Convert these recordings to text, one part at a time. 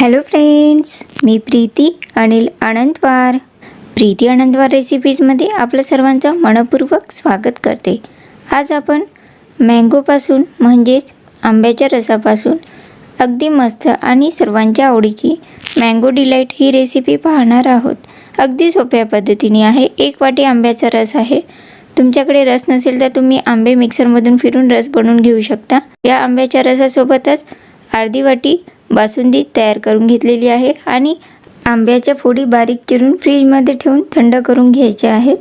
Hello friends, मी प्रीती अनिल अनंतवार. प्रीती अनंतवार रेसिपीजमध्ये आपलं सर्वांचं मनपूर्वक स्वागत करते. आज आपण मँगोपासून म्हणजेच आंब्याच्या रसापासून अगदी मस्त आणि सर्वांच्या आवडीची मँगो डिलाईट ही रेसिपी पाहणार आहोत. अगदी सोप्या पद्धतीने आहे. 1 वाटी आंब्याचा रस आहे. तुमच्याकडे रस नसेल तर तुम्ही आंबे मिक्सरमधून फिरून रस बनवून घेऊ शकता. या आंब्याच्या रसासोबतच अर्धी वाटी बासुंदी तयार करून घेतलेली आहे आणि आंब्याच्या फोडी बारीक चिरून फ्रीजमध्ये ठेवून थंड करून घ्यायचे आहेत.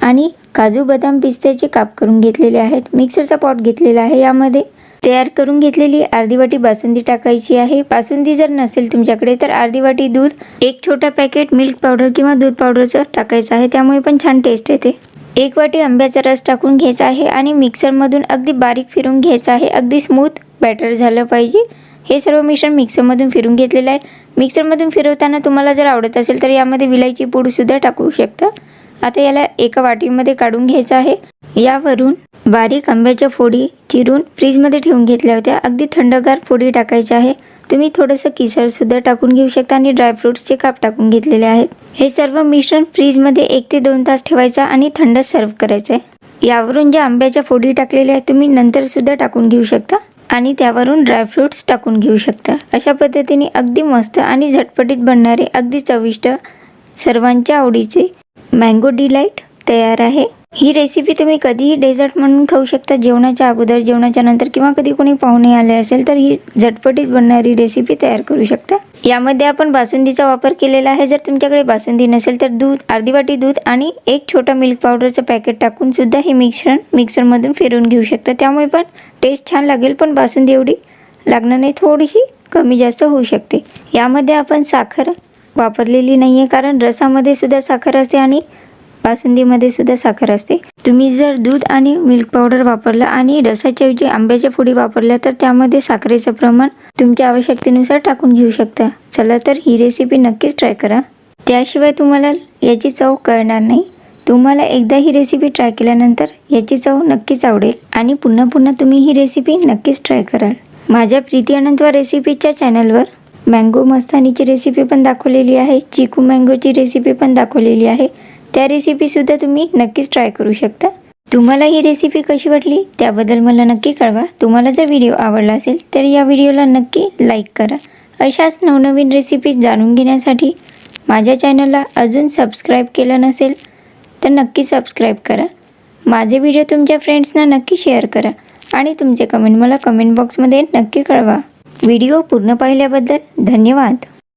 आणि काजू बदाम पिस्त्याचे काप करून घेतलेले आहेत. मिक्सरचा पॉट घेतलेला आहे. यामध्ये तयार करून घेतलेली अर्धी वाटी बासुंदी टाकायची आहे. बासुंदी जर नसेल तुमच्याकडे तर अर्धी वाटी दूध, 1 छोटा पॅकेट मिल्क पावडर किंवा दूध पावडरचं टाकायचं आहे. त्यामुळे पण छान टेस्ट येते. 1 वाटी आंब्याचा रस टाकून घ्यायचा आहे आणि मिक्सरमधून अगदी बारीक फिरून घ्यायचं आहे. अगदी स्मूथ बॅटर झालं पाहिजे. हे सर्व मिश्रण मिक्सरमधून फिरून घेतलेलं आहे. मिक्सरमधून फिरवताना तुम्हाला जर आवडत असेल तर यामध्ये विलायची पूडसुद्धा टाकू शकता. आता याला एका वाटीमध्ये काढून घ्यायचं आहे. यावरून बारीक आंब्याच्या फोडी चिरून फ्रीजमध्ये ठेवून घेतल्या होत्या. अगदी थंडगार फोडी टाकायच्या आहे. तुम्ही थोडंसं केसरसुद्धा टाकून घेऊ शकता आणि ड्रायफ्रूट्सचे काप टाकून घेतलेले आहेत. हे सर्व मिश्रण फ्रीजमध्ये 1 ते 2 तास ठेवायचं आणि थंड सर्व करायचं आहे. यावरून ज्या आंब्याच्या फोडी टाकलेल्या आहेत तुम्ही नंतरसुद्धा टाकून घेऊ शकता आणि त्यावरून ड्रायफ्रूट्स टाकून घेऊ शकता. अशा पद्धतीने अगदी मस्त आणि झटपटीत बनणारे अगदी चविष्ट सर्वांच्या आवडीचे मँगो डिलाईट तयार आहे. ही रेसिपी तुम्ही कधीही डेझर्ट म्हणून खाऊ शकता. जेवणाच्या अगोदर, जेवणाच्या नंतर किंवा कधी कोणी पाहुणे आले असेल तर ही झटपटीत बनणारी रेसिपी तयार करू शकता. यामध्ये आपण बासुंदीचा वापर केलेला आहे. जर तुमच्याकडे बासुंदी नसेल तर दूध, अर्धी वाटी दूध आणि 1 छोटा मिल्क पावडरचं पॅकेट टाकून सुद्धा हे मिश्रण मिक्सरमधून फिरवून घेऊ शकता. त्यामुळे पण टेस्ट छान लागेल. पण बासुंदी एवढी लागणार नाही, थोडीशी कमी जास्त होऊ शकते. यामध्ये आपण साखर वापरलेली नाही आहे कारण रसामध्ये सुद्धा साखर असते आणि बासुंदीमध्ये सुद्धा साखर असते. तुम्ही जर दूध आणि मिल्क पावडर वापरलं आणि रसाच्या ऐवजी आंब्याच्या फोडी वापरल्या तर त्यामध्ये साखरेचं प्रमाण तुमच्या आवश्यकतेनुसार टाकून घेऊ शकता. चला तर ही रेसिपी नक्कीच ट्राय करा. त्याशिवाय तुम्हाला याची चव कळणार नाही. तुम्हाला एकदा ही रेसिपी ट्राय केल्यानंतर याची चव नक्कीच आवडेल आणि पुन्हा पुन्हा तुम्ही ही रेसिपी नक्कीच ट्राय कराल. माझ्या प्रीती अनंतवार रेसिपीच्या चॅनलवर मँगो मस्तानीची रेसिपी पण दाखवलेली आहे. चिकू मँगोची रेसिपी पण दाखवलेली आहे. त्या रेसिपीसुद्धा तुम्ही नक्कीच ट्राय करू शकता. तुम्हाला ही रेसिपी कशी वाटली त्याबद्दल मला नक्की कळवा. तुम्हाला जर व्हिडिओ आवडला असेल तर या व्हिडिओला नक्की लाईक करा. अशाच नवनवीन रेसिपीज जाणून घेण्यासाठी माझ्या चॅनलला अजून सबस्क्राईब केलं नसेल तर नक्की सबस्क्राईब करा. माझे व्हिडिओ तुमच्या फ्रेंड्सना नक्की शेअर करा आणि तुमचे कमेंट मला कमेंट बॉक्समध्ये नक्की कळवा. व्हिडिओ पूर्ण पाहिल्याबद्दल धन्यवाद.